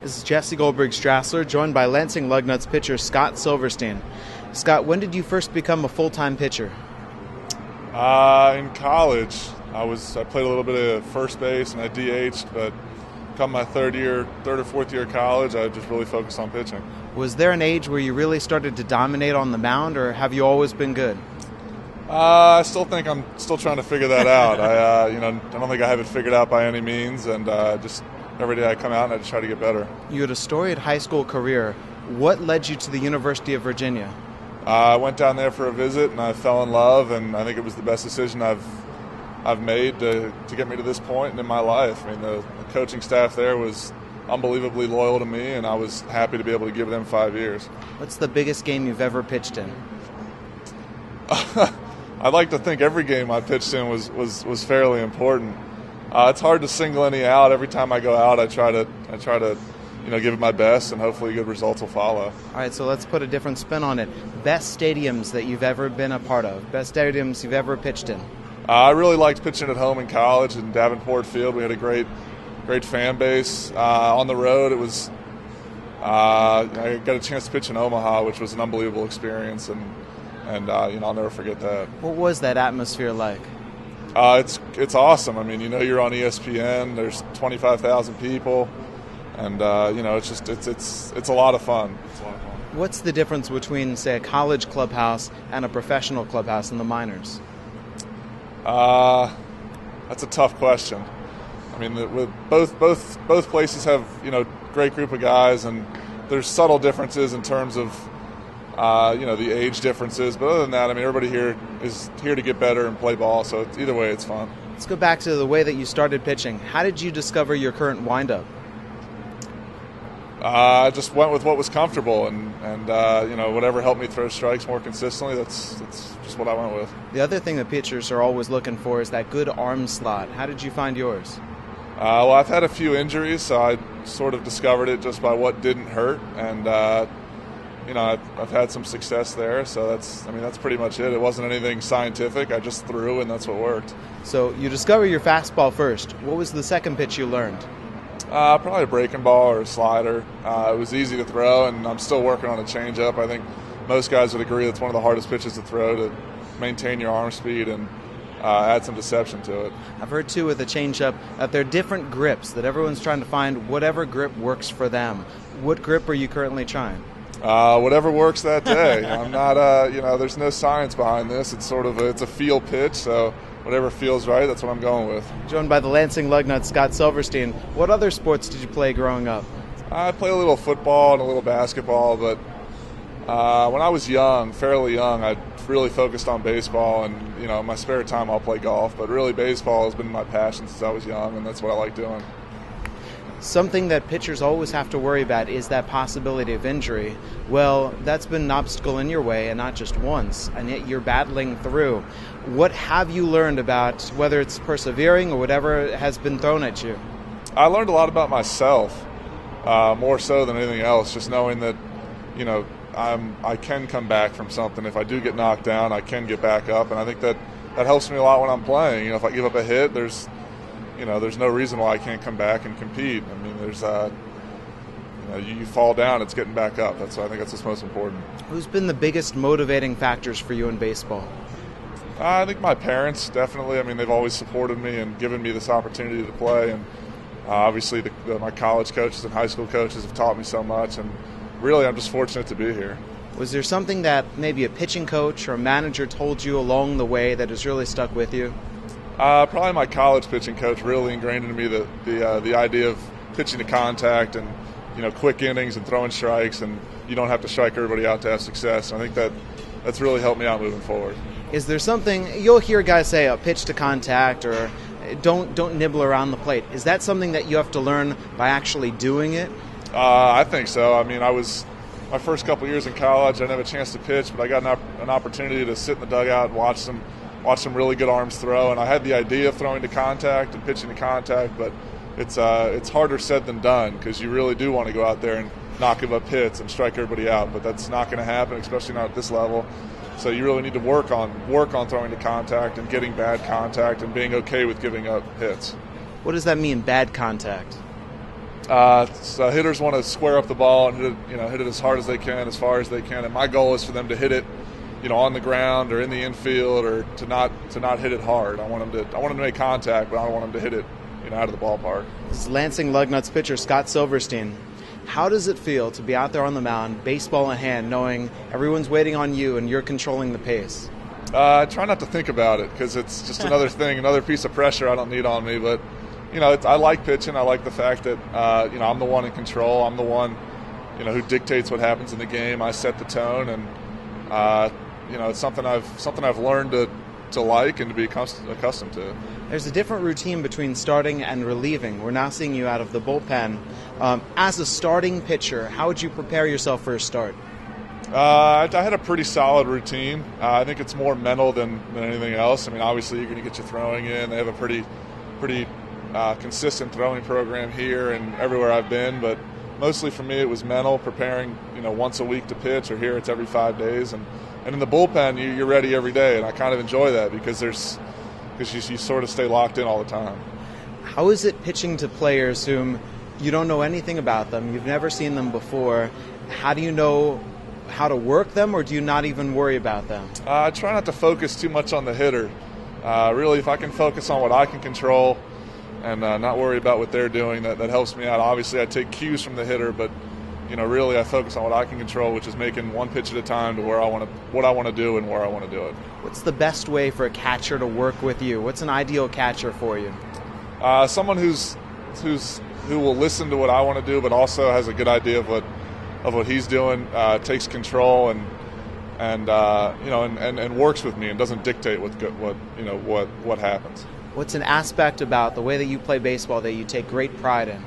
This is Jesse Goldberg-Strassler, joined by Lansing Lugnuts pitcher Scott Silverstein. Scott, when did you first become a full-time pitcher? In college, I played a little bit of first base and I DH'd, but come my third or fourth year of college, I just really focused on pitching. Was there an age where you really started to dominate on the mound, or have you always been good? I still think I'm still trying to figure that out. I don't think I have it figured out by any means, and just every day I come out and I just try to get better. You had a storied high school career. What led you to the University of Virginia? I went down there for a visit and I fell in love, and I think it was the best decision I've made to get me to this point in my life. I mean, the coaching staff there was unbelievably loyal to me, and I was happy to be able to give them 5 years. What's the biggest game you've ever pitched in? I'd like to think every game I pitched in was fairly important. It's hard to single any out. Every time I go out, I try to give it my best, and hopefully good results will follow. All right, so let's put a different spin on it. Best stadiums that you've ever been a part of, best stadiums you've ever pitched in. I really liked pitching at home in college in Davenport Field. We had a great fan base. On the road, it was I got a chance to pitch in Omaha, which was an unbelievable experience, and I'll never forget that. What was that atmosphere like? It's awesome. I mean, you're on ESPN. There's 25,000 people, and it's a lot of fun. What's the difference between, say, a college clubhouse and a professional clubhouse in the minors? That's a tough question. I mean, with both places have great group of guys, and there's subtle differences in terms of the age differences. But other than that, I mean, everybody here is here to get better and play ball. So either way, it's fun. Let's go back to the way that you started pitching. How did you discover your current windup? I just went with what was comfortable, and whatever helped me throw strikes more consistently. That's just what I went with. The other thing that pitchers are always looking for is that good arm slot. How did you find yours? Well, I've had a few injuries, so I sort of discovered it just by what didn't hurt, and I've had some success there. So that's pretty much it. It wasn't anything scientific. I just threw, and that's what worked. So you discovered your fastball first. What was the second pitch you learned? Probably a breaking ball or a slider. It was easy to throw, and I'm still working on a changeup. I think most guys would agree that's one of the hardest pitches to throw, to maintain your arm speed and add some deception to it. I've heard, too, with the changeup that there are different grips, that everyone's trying to find whatever grip works for them. What grip are you currently trying? Whatever works that day. I'm not, there's no science behind this. It's sort of it's a feel pitch, so whatever feels right, that's what I'm going with. Joined by the Lansing Lugnuts, Scott Silverstein. What other sports did you play growing up? I played a little football and a little basketball, but when I was fairly young, I really focused on baseball, and in my spare time I'll play golf, but really baseball has been my passion since I was young, and that's what I like doing. Something that pitchers always have to worry about is that possibility of injury. Well, that's been an obstacle in your way, and not just once, and yet you're battling through. What have you learned about whether it's persevering or whatever has been thrown at you? I learned a lot about myself, more so than anything else, just knowing that, I can come back from something. If I do get knocked down, I can get back up, and I think that helps me a lot when I'm playing. If I give up a hit, there's no reason why I can't come back and compete. I mean, there's you fall down, it's getting back up. I think that's what's most important. Who's been the biggest motivating factors for you in baseball? I think my parents, definitely. I mean, they've always supported me and given me this opportunity to play, and obviously my college coaches and high school coaches have taught me so much, and really I'm just fortunate to be here. Was there something that maybe a pitching coach or a manager told you along the way that has really stuck with you? Probably my college pitching coach really ingrained into me the idea of pitching to contact and quick innings and throwing strikes, and you don't have to strike everybody out to have success. And I think that's really helped me out moving forward. Is there something you'll hear guys say, pitch to contact, or don't nibble around the plate? Is that something that you have to learn by actually doing it? I think so. I mean, my first couple years in college, I didn't have a chance to pitch, but I got an opportunity to sit in the dugout and watch some really good arms throw, and I had the idea of throwing to contact and pitching to contact, but it's harder said than done, because you really do want to go out there and not give up hits and strike everybody out, but that's not going to happen, especially not at this level. So you really need to work on throwing to contact and getting bad contact and being okay with giving up hits. What does that mean, bad contact? So hitters want to square up the ball and hit it as hard as they can, as far as they can. And my goal is for them to hit it, on the ground or in the infield, or to not hit it hard. I want them to make contact, but I don't want them to hit it, out of the ballpark. This is Lansing Lugnuts pitcher Scott Silverstein. How does it feel to be out there on the mound, baseball in hand, knowing everyone's waiting on you and you're controlling the pace? I try not to think about it because it's just another thing, another piece of pressure I don't need on me. But I like pitching. I like the fact that I'm the one in control. I'm the one who dictates what happens in the game. I set the tone, and it's something I've learned to like and to be accustomed to. There's a different routine between starting and relieving. We're now seeing you out of the bullpen. As a starting pitcher, how would you prepare yourself for a start? I had a pretty solid routine. I think it's more mental than anything else. I mean, obviously you're going to get your throwing in. They have a pretty consistent throwing program here and everywhere I've been, but mostly for me it was mental, preparing once a week to pitch, or here it's every 5 days. And in the bullpen you're ready every day, and I kind of enjoy that because you sort of stay locked in all the time. How is it pitching to players whom you don't know anything about them, you've never seen them before? How do you know how to work them, or do you not even worry about them? I try not to focus too much on the hitter. Really, if I can focus on what I can control and not worry about what they're doing, that helps me out. Obviously, I take cues from the hitter, but really I focus on what I can control, which is making one pitch at a time to what I want to do and where I want to do it. What's the best way for a catcher to work with you? What's an ideal catcher for you? Someone who will listen to what I want to do, but also has a good idea of what he's doing, takes control and works with me and doesn't dictate what happens. What's an aspect about the way that you play baseball that you take great pride in?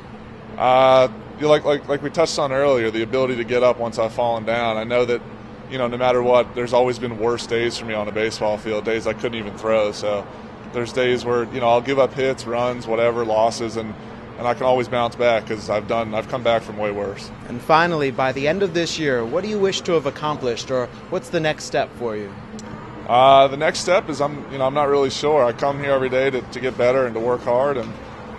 Like we touched on earlier, the ability to get up once I've fallen down. I know that no matter what, there's always been worse days for me on a baseball field, days I couldn't even throw. So there's days where I'll give up hits, runs, whatever, losses, and I can always bounce back because I've come back from way worse. And finally, by the end of this year, what do you wish to have accomplished, or what's the next step for you? The next step is I'm not really sure. I come here every day to get better and to work hard, and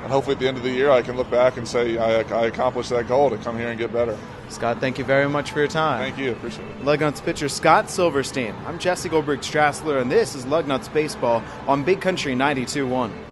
hopefully at the end of the year I can look back and say I accomplished that goal to come here and get better. Scott, thank you very much for your time. Thank you. Appreciate it. Lugnuts pitcher Scott Silverstein. I'm Jesse Goldberg-Strassler, and this is Lugnuts Baseball on Big Country 92.1.